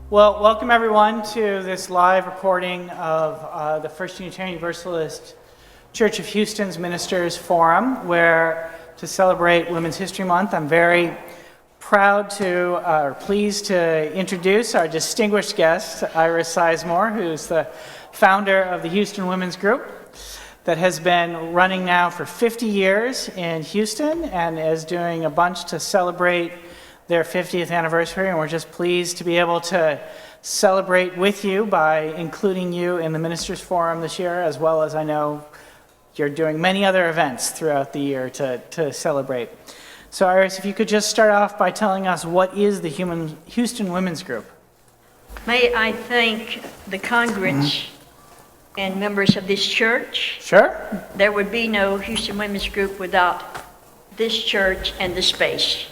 Well, welcome everyone to this live recording of the First Unitarian Universalist Church of Houston's Ministers Forum, where to celebrate Women's History Month, I'm very proud to, or pleased to introduce our distinguished guest, Iris Sizemore, who's the founder of the Houston Women's Group that has been running now for 50 years in Houston and is doing a bunch to celebrate their 50th anniversary, and we're just pleased to be able to celebrate with you by including you in the Ministers Forum this year, as well as I know you're doing many other events throughout the year to celebrate. So Iris, if you could just start off by telling us what is the Houston Women's Group? May I thank the congregants and members of this church. Sure. There would be no Houston Women's Group without this church and the space.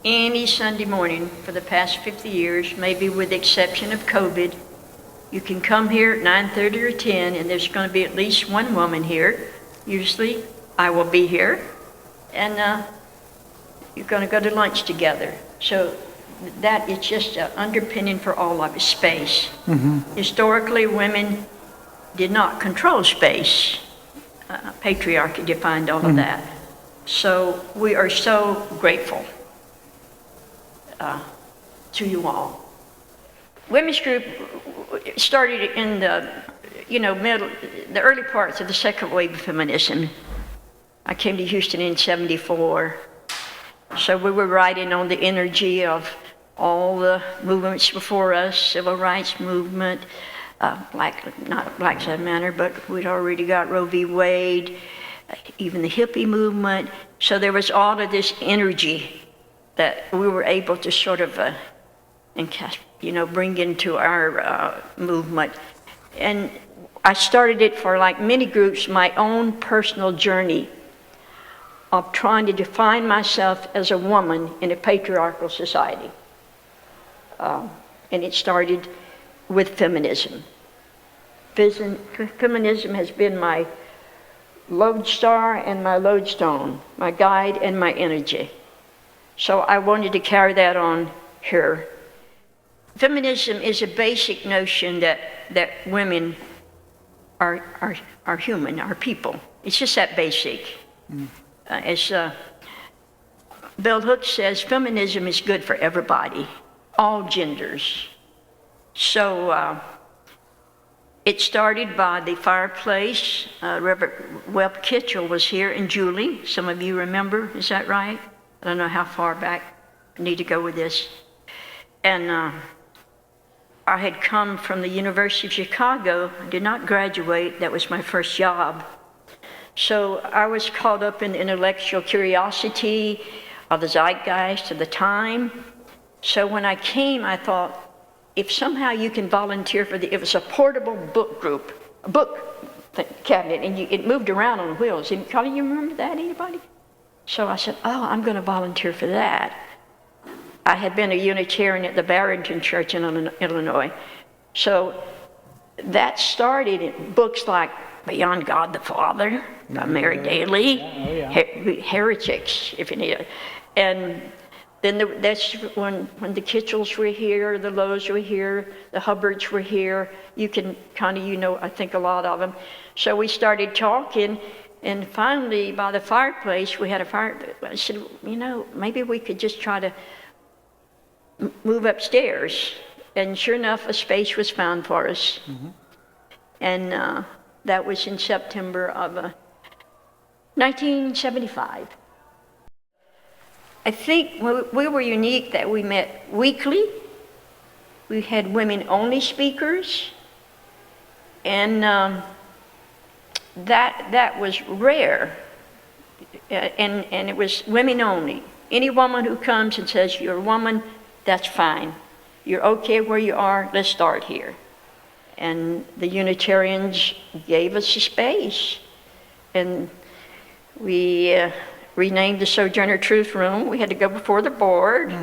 Any Sunday morning for the past 50 years, maybe with the exception of COVID, you can come here at 9:30 or 10, and there's going to be at least one woman here. Usually, I will be here, and you're going to go to lunch together. So that is just an underpinning for all of it, space. Historically, women did not control space. Patriarchy defined all of that. So we are so grateful to you all. Women's group started in the, the early parts of the second wave of feminism. I came to Houston in '74, so we were riding on the energy of all the movements before us, civil rights movement, not Black Lives Matter, but we'd already got Roe v. Wade, even the hippie movement. So there was all of this energy that we were able to sort of bring into our movement. And I started it for, like many groups, my own personal journey of trying to define myself as a woman in a patriarchal society. And it started with feminism. Feminism has been my lodestar and my lodestone, my guide and my energy. So I wanted to carry that on here. Feminism is a basic notion that women are human, are people. It's just that basic. As Bell Hooks says, feminism is good for everybody, all genders. So it started by the fireplace. Reverend Webb Kitchell was here, and Julie, some of you remember, is that right? I don't know how far back I need to go with this. And I had come from the University of Chicago. I did not graduate. That was my first job. So I was caught up in the intellectual curiosity of the zeitgeist of the time. So when I came, I thought, if somehow you can volunteer for it was a portable book group, a book cabinet, and it moved around on wheels. You remember that, anybody? So I said, I'm going to volunteer for that. I had been a Unitarian at the Barrington Church in Illinois. So that started in books like Beyond God the Father by Mary Daly, Heretics, if you need it. And then that's when the Kitchells were here, the Lowe's were here, the Hubbards were here. You can kind of, I think a lot of them. So we started talking. And finally, by the fireplace, we had a fire. I said, maybe we could just try to move upstairs. And sure enough, a space was found for us. And that was in September of 1975. I think we were unique that we met weekly. We had women-only speakers. And that was rare, and it was women only. Any woman who comes and says you're a woman, that's fine. You're okay where you are, let's start here. And the Unitarians gave us a space, and we renamed the Sojourner Truth Room. We had to go before the board.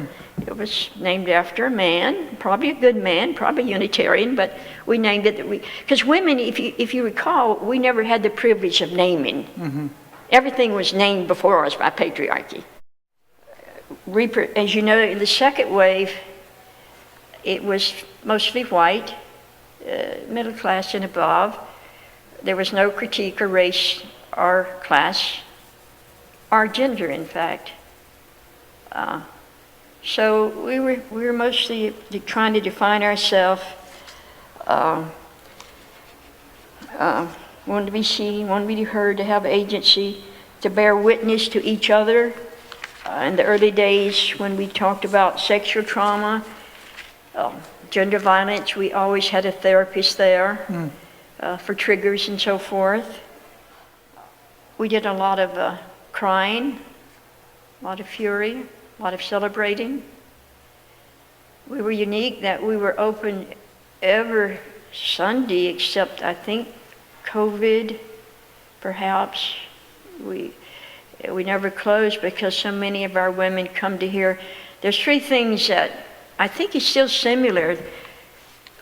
It was named after a man, probably a good man, probably Unitarian, but we named it because women, if you recall, we never had the privilege of naming. Everything was named before us by patriarchy. As you know, in the second wave, it was mostly white, middle class and above. There was no critique of race or class or gender, in fact. So we were mostly trying to define ourselves. Wanted to be seen, wanted to be heard, to have agency, to bear witness to each other. In the early days when we talked about sexual trauma, gender violence, we always had a therapist there for triggers and so forth. We did a lot of crying, a lot of fury, a lot of celebrating. We were unique that we were open every Sunday except, I think, COVID, perhaps. We never closed because so many of our women come to hear. There's three things that I think is still similar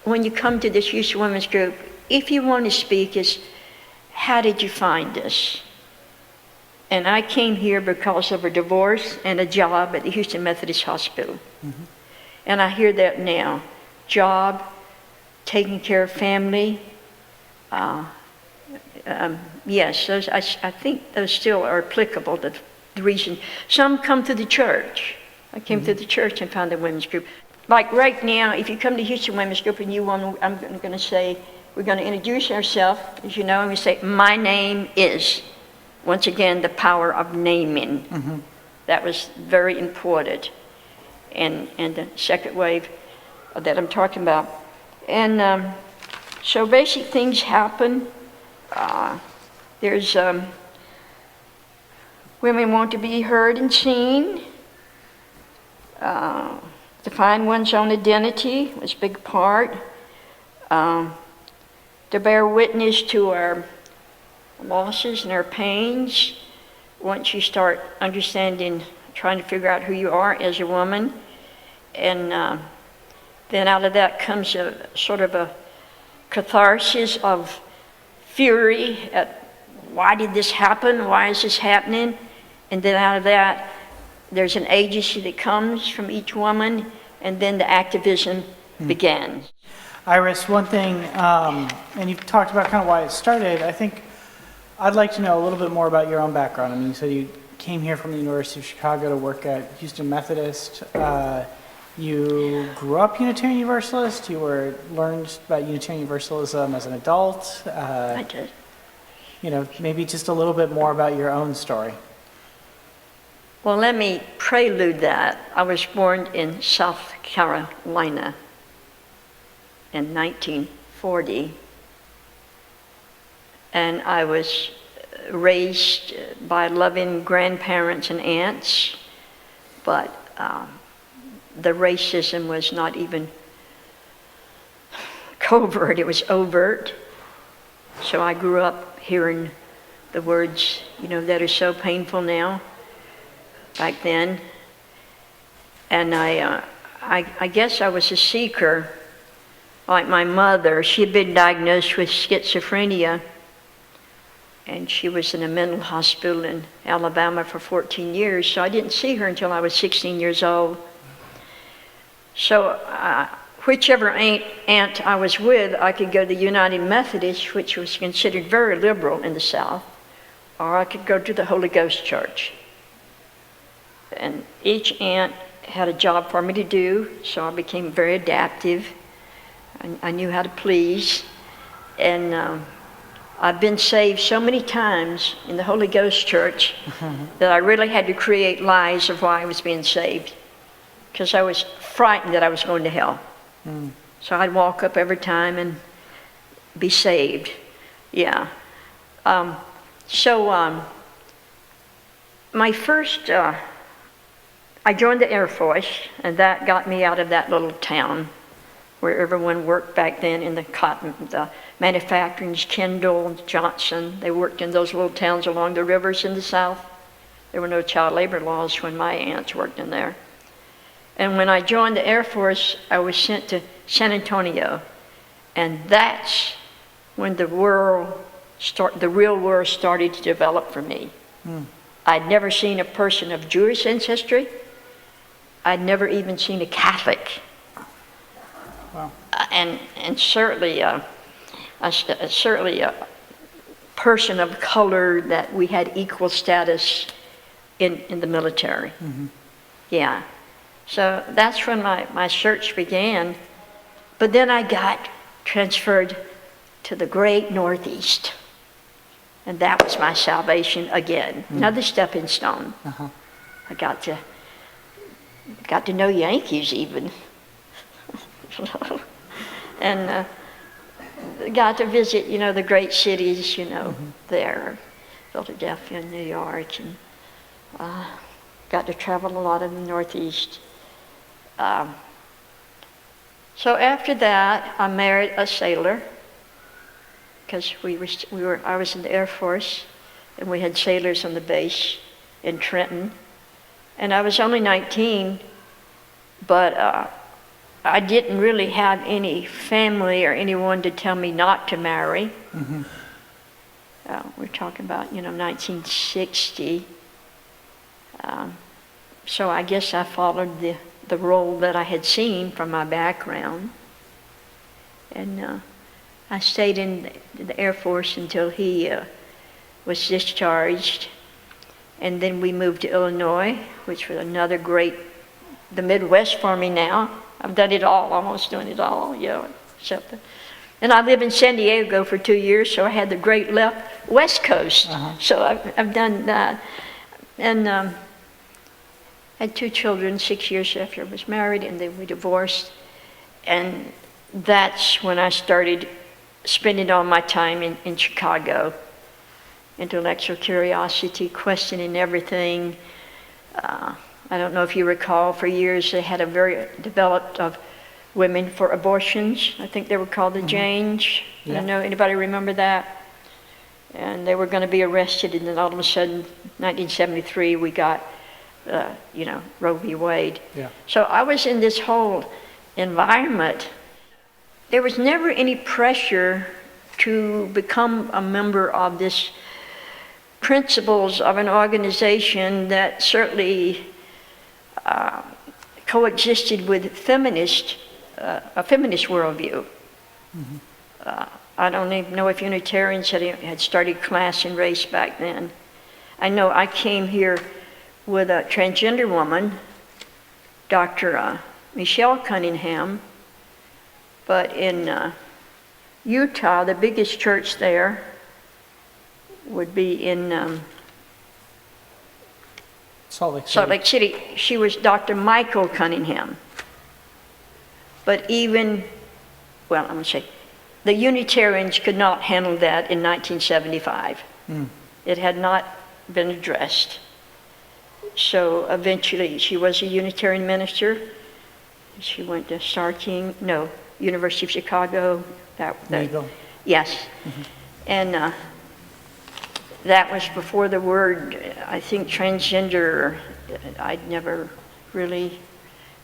when you come to this Houston Women's Group. If you want to speak, is how did you find us? And I came here because of a divorce and a job at the Houston Methodist Hospital. Mm-hmm. And I hear that now. Job, taking care of family. Yes, those, I think those still are applicable to the reason. Some come to the church. I came to the church and found the women's group. Like right now, if you come to Houston Women's Group and you want, I'm going to say, we're going to introduce ourselves, as you know, and we say, my name is. Once again, the power of naming. Mm-hmm. That was very important. And the second wave that I'm talking about. And so basic things happen. There's women want to be heard and seen. To find one's own identity was a big part. To bear witness to our losses and our pains. Once you start understanding, trying to figure out who you are as a woman. And then out of that comes a sort of a catharsis of fury at why did this happen? Why is this happening? And then out of that, there's an agency that comes from each woman, and then the activism began. Iris, one thing, and you've talked about kind of why it started. I think I'd like to know a little bit more about your own background. I mean, you said you came here from the University of Chicago to work at Houston Methodist. You grew up Unitarian Universalist. You learned about Unitarian Universalism as an adult. I did. You know, maybe just a little bit more about your own story. Well, let me prelude that. I was born in South Carolina in 1940, and I was raised by loving grandparents and aunts, but the racism was not even covert, it was overt. So I grew up hearing the words, you know, that are so painful now, back then. And I guess I was a seeker, like my mother. She had been diagnosed with schizophrenia, and she was in a mental hospital in Alabama for 14 years, so I didn't see her until I was 16 years old. So whichever aunt I was with, I could go to the United Methodist, which was considered very liberal in the South, or I could go to the Holy Ghost Church. And each aunt had a job for me to do, so I became very adaptive. I knew how to please. And I've been saved so many times in the Holy Ghost Church that I really had to create lies of why I was being saved, because I was frightened that I was going to hell. So I'd walk up every time and be saved. Yeah. My first, I joined the Air Force, and that got me out of that little town where everyone worked back then in the cotton, the manufacturing, Kendall, Johnson. They worked in those little towns along the rivers in the South. There were no child labor laws when my aunts worked in there. And when I joined the Air Force, I was sent to San Antonio. And that's when the real world started to develop for me. I'd never seen a person of Jewish ancestry. I'd never even seen a Catholic. Wow. And certainly certainly a person of color that we had equal status in the military. Mm-hmm. Yeah. So that's when my search began. But then I got transferred to the great Northeast. And that was my salvation again. Another stepping stone. Uh-huh. I got to know Yankees even. And got to visit, the great cities, there, Philadelphia, New York, and got to travel a lot in the Northeast. So after that, I married a sailor, because I was in the Air Force, and we had sailors on the base in Trenton, and I was only 19, but I didn't really have any family or anyone to tell me not to marry. Mm-hmm. We're talking about, 1960. So I guess I followed the role that I had seen from my background. And I stayed in the Air Force until he was discharged. And then we moved to Illinois, which was another great, the Midwest for me now. I've done it all, almost doing it all, except and I lived in San Diego for 2 years, so I had the great West Coast. Uh-huh. So I've done that. And had 2 children 6 years after I was married, and then we divorced. And that's when I started spending all my time in Chicago. Intellectual curiosity, questioning everything. I don't know if you recall, for years they had a very developed of women for abortions. I think they were called the Janes. Yeah. I don't know, anybody remember that? And they were going to be arrested, and then all of a sudden, 1973, we got, Roe v. Wade. Yeah. So I was in this whole environment. There was never any pressure to become a member of this principles of an organization that certainly coexisted with a feminist worldview. Mm-hmm. I don't even know if Unitarians had started class and race back then. I know I came here with a transgender woman, Dr. Michelle Cunningham, but in Utah, the biggest church there would be in Salt Lake City. She was Dr. Michael Cunningham. But I'm going to say, the Unitarians could not handle that in 1975. Mm. It had not been addressed. So eventually, she was a Unitarian minister. She went to University of Chicago. Yes. Mm-hmm. And that was before the word, I think, transgender. I'd never really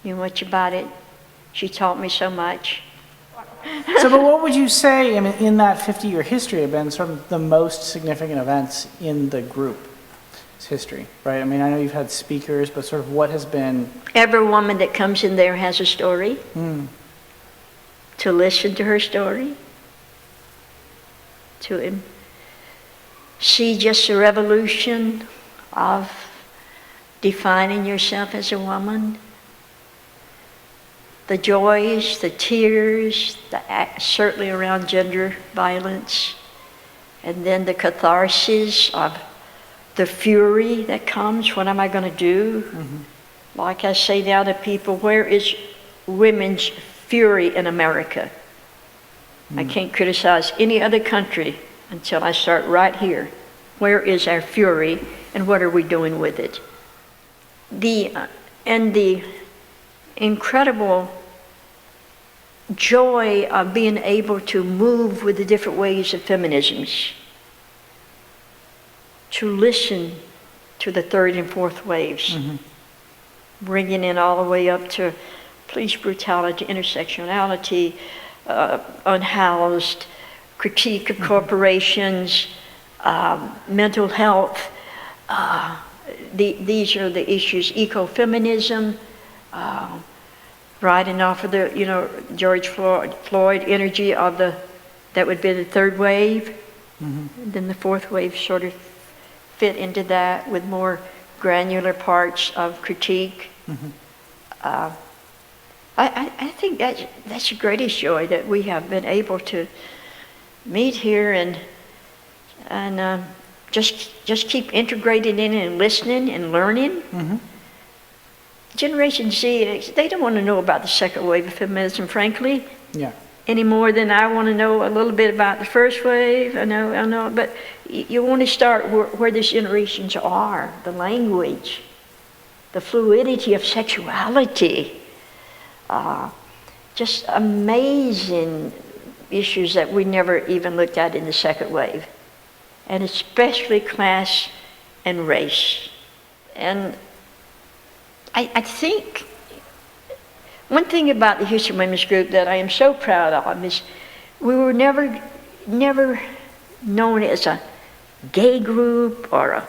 knew much about it. She taught me so much. So, but what would you say, in that 50-year history, have been sort of the most significant events in the group's history, right? I know you've had speakers, but sort of what has been... Every woman that comes in there has a story. Mm. To listen to her story. To see just the revolution of defining yourself as a woman. The joys, the tears, certainly around gender violence, and then the catharsis of the fury that comes. What am I going to do? Mm-hmm. Like I say now to people, where is women's fury in America? I can't criticize any other country until I start right here. Where is our fury, and what are we doing with it? The incredible joy of being able to move with the different ways of feminisms, to listen to the third and fourth waves, bringing in all the way up to police brutality, intersectionality, unhoused, critique of corporations, mental health. These are the issues, ecofeminism, riding off of the, George Floyd energy of that would be the third wave. And then the fourth wave sort of fit into that with more granular parts of critique. I think that's the greatest joy, that we have been able to meet here and just keep integrating in and listening and learning. Generation Z, they don't want to know about the second wave of feminism, frankly. Yeah. Any more than I want to know a little bit about the first wave. I know, but you want to start where these generations are, the language, the fluidity of sexuality, just amazing issues that we never even looked at in the second wave, and especially class and race. And I think one thing about the Houston Women's Group that I am so proud of is we were never known as a gay group or a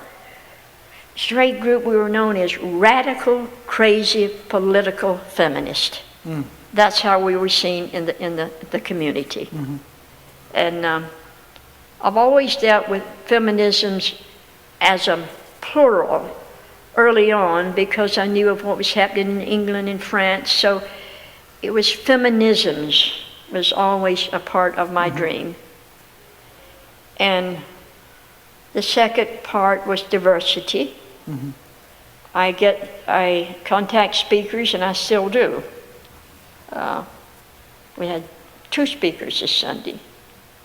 straight group. We were known as radical, crazy, political feminist. That's how we were seen in the community. And I've always dealt with feminisms as a plural early on because I knew of what was happening in England and France. So it was feminisms was always a part of my dream. And the second part was diversity. I contact speakers, and I still do. We had 2 speakers this Sunday.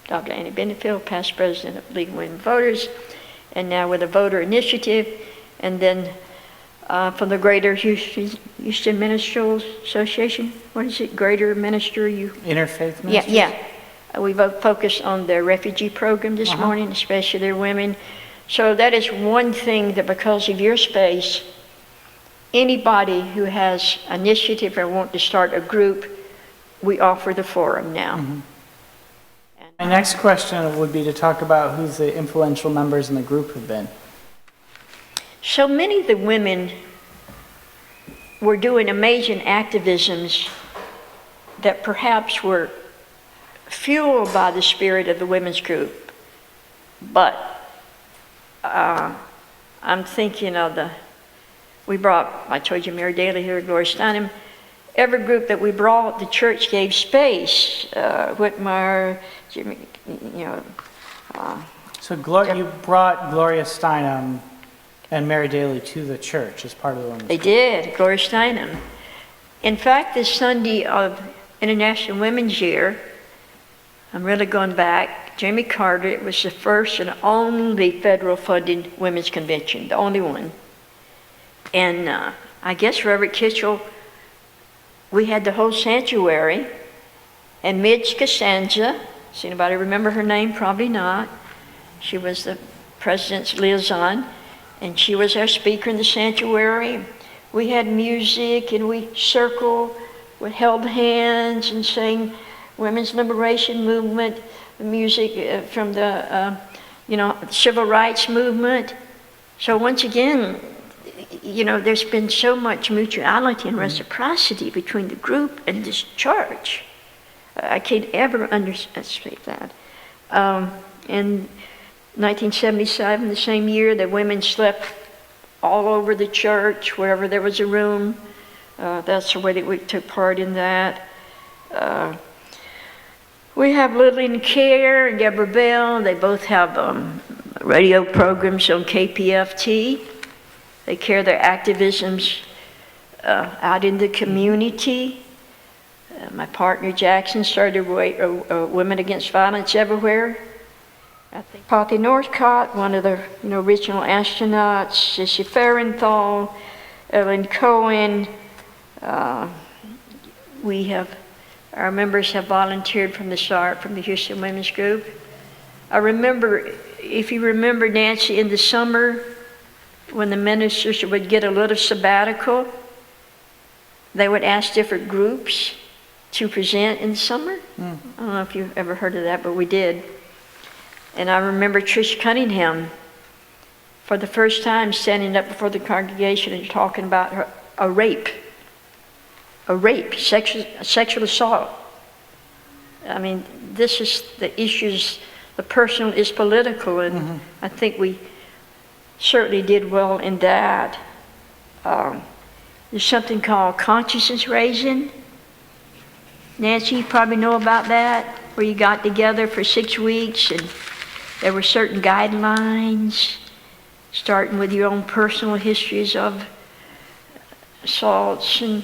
Dr. Annie Benefield, past president of League of Women Voters, and now with a voter initiative, and then from the Greater Houston Ministerial Association. What is it? Greater Minister? Interfaith ministers? Yeah. We both focused on their refugee program this morning, especially their women. So that is one thing that, because of your space, anybody who has initiative or want to start a group, we offer the forum now. My next question would be to talk about who's the influential members in the group have been. So many of the women were doing amazing activisms that perhaps were fueled by the spirit of the women's group. But I'm thinking of I told you Mary Daly here, Gloria Steinem. Every group that we brought, the church gave space. Whitmire, Jimmy, So you brought Gloria Steinem and Mary Daly to the church as part of the women's They group. did, Gloria Steinem. In fact, this Sunday of International Women's Year, I'm really going back, Jimmy Carter, it was the first and only federal funded women's convention, the only one. And I guess Reverend Kitchell, we had the whole sanctuary, and Midge Costanza, does anybody remember her name? Probably not. She was the president's liaison, and she was our speaker in the sanctuary. We had music, and we circled, we held hands and sang Women's Liberation Movement music from the civil rights movement. So once again, there's been so much mutuality and reciprocity between the group and this church. I can't ever understate that. In 1977, the same year, the women slept all over the church, wherever there was a room. That's the way that we took part in that. We have Lillian Kerr and Deborah Bell. They both have radio programs on KPFT. They carry their activisms out in the community. My partner Jackson started Women Against Violence Everywhere. I think Patty Northcott, one of the original astronauts, Sissy Farrenthal, Ellen Cohen. Our members have volunteered from the start, from the Houston Women's Group. I remember, if you remember, Nancy, in the summer, when the ministers would get a little sabbatical, they would ask different groups to present in the summer. I don't know if you've ever heard of that, but we did. And I remember Trish Cunningham, for the first time, standing up before the congregation and talking about a rape a rape, sexual assault. I mean, this is the issues, the personal is political, and I think we certainly did well in that. There's something called consciousness raising. Nancy, you probably know about that, where you got together for 6 weeks and there were certain guidelines, starting with your own personal histories of assaults and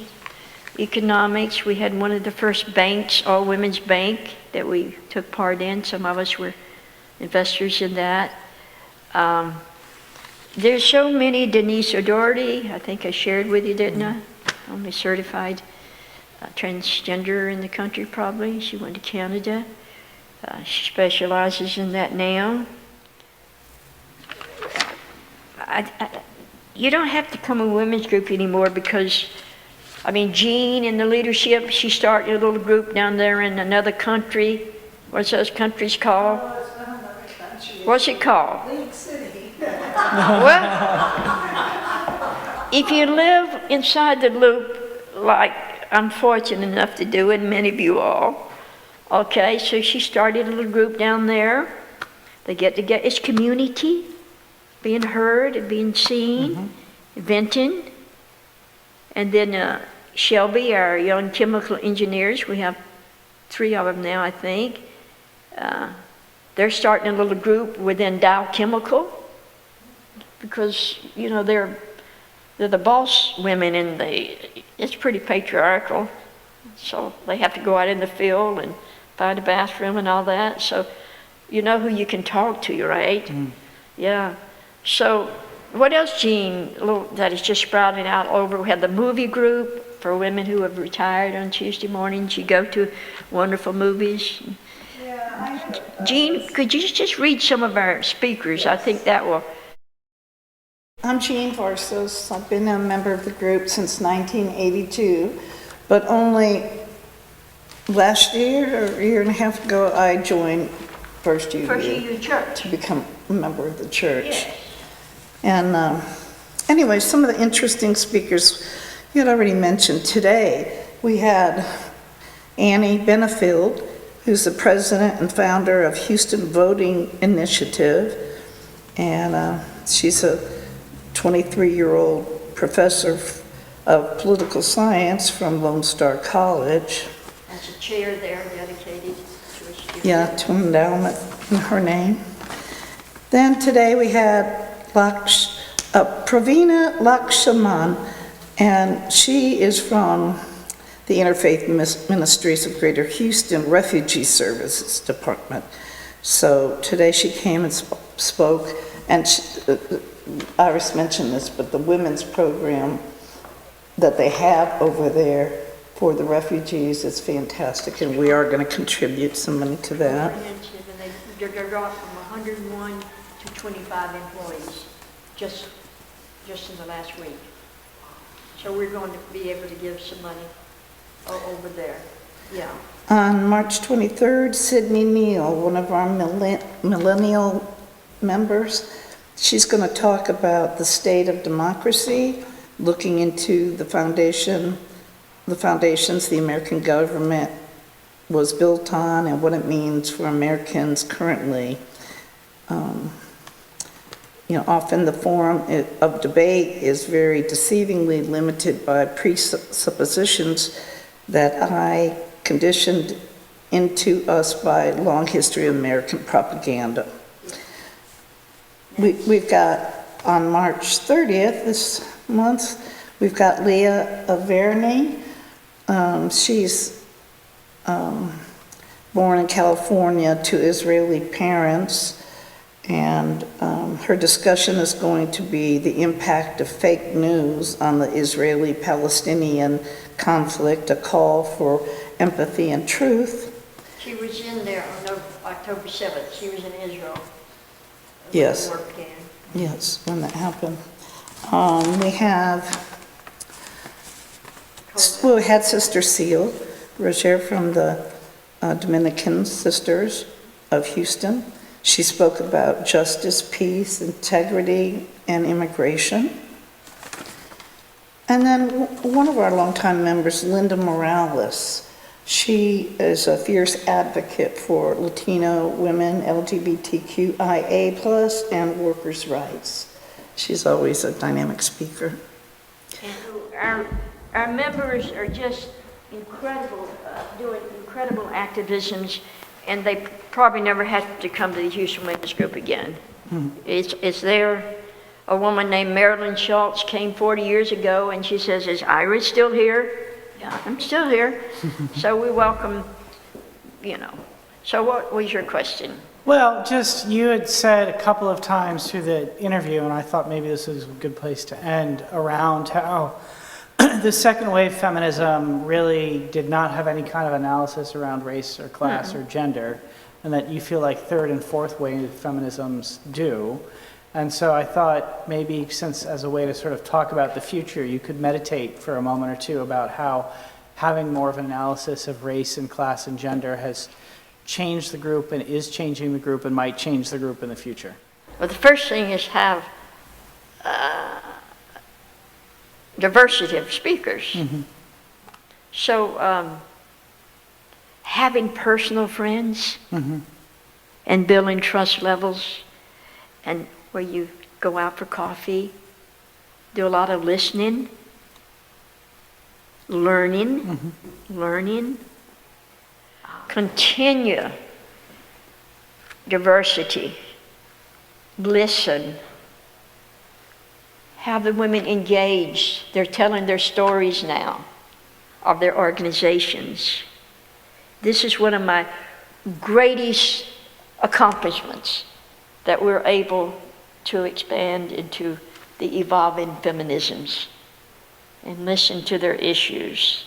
economics. We had one of the first banks, all women's bank, that we took part in. Some of us were investors in that. There's so many. Denise O'Doherty, I think I shared with you, didn't I? Only certified transgender in the country, probably. She went to Canada. She specializes in that now. You don't have to come a women's group anymore because, I mean, Jean in the leadership, she started a little group down there in another country. What's those countries called? Oh, it's not another country. What's it called? League City. Well, if you live inside the loop, like I'm fortunate enough to do, and many of you all, okay, so she started a little group down there. They get together. It's community, being heard and being seen, venting. And then Shelby, our young chemical engineers, we have 3 of them now, I think. They're starting a little group within Dow Chemical because, you know, they're the boss women and it's pretty patriarchal. So they have to go out in the field and find a bathroom and all that. So you know who you can talk to, right? Yeah. So what else, Jean, that is just sprouting out over? We have the movie group for women who have retired on Tuesday mornings. You go to wonderful movies. Yeah, Jean, could you just read some of our speakers? I think that will. I'm Jean Varsos. I've been a member of the group since 1982, but only last year or a year and a half ago I joined FIRSTUU Church. to become a member of the church. Yes. And anyway, some of the interesting speakers you had already mentioned today. We had Annie Benefield, who's the president and founder of Houston Voting Initiative, and she's a 23-year-old professor of political science from Lone Star College. There's a chair there dedicated to a student. Yeah, to an endowment in her name. Then today we had Pravina Lakshaman, and she is from the Interfaith Ministries of Greater Houston Refugee Services Department. So today she came and spoke, and Iris mentioned this, but the women's program that they have over there for the refugees is fantastic, and we are going to contribute some money to that. And they're dropped from 101 to 25 employees just in the last week. So we're going to be able to give some money over there. Yeah. On March 23rd, Sydney Neal, one of our millennial members, she's going to talk about the state of democracy, looking into the foundations the American government was built on and what it means for Americans currently. Often the forum of debate is very deceivingly limited by presuppositions that I conditioned into us by a long history of American propaganda. We've got, on March 30th this month, we've got Leah Averny. She's born in California to Israeli parents, and her discussion is going to be the impact of fake news on the Israeli-Palestinian conflict, a call for empathy and truth. She was in there on October 7th. She was in Israel. Yes. War began. Yes, when that happened. We had Sister Seal Roger from the Dominican Sisters of Houston. She spoke about justice, peace, integrity, and immigration. And then one of our longtime members, Linda Morales, she is a fierce advocate for Latino women, LGBTQIA+, and workers' rights. She's always a dynamic speaker. And our members are just incredible, doing incredible activisms, and they probably never have to come to the Houston Women's Group again. It's there. A woman named Marilyn Schultz came 40 years ago, and she says, "Is Iris still here?" "Yeah, I'm still here." So we welcome, So what was your question? Well, just you had said a couple of times through the interview, and I thought maybe this was a good place to end, around how the second wave feminism really did not have any kind of analysis around race or class or gender, and that you feel like third and fourth wave feminisms do. And so I thought maybe, since as a way to sort of talk about the future, you could meditate for a moment or two about how having more of an analysis of race and class and gender has changed the group and is changing the group and might change the group in the future. Well, the first thing is have diversity of speakers. So having personal friends and building trust levels, and where you go out for coffee, do a lot of listening, learning, continue diversity, listen, have the women engaged. They're telling their stories now of their organizations. This is one of my greatest accomplishments, that we're able to expand into the evolving feminisms and listen to their issues.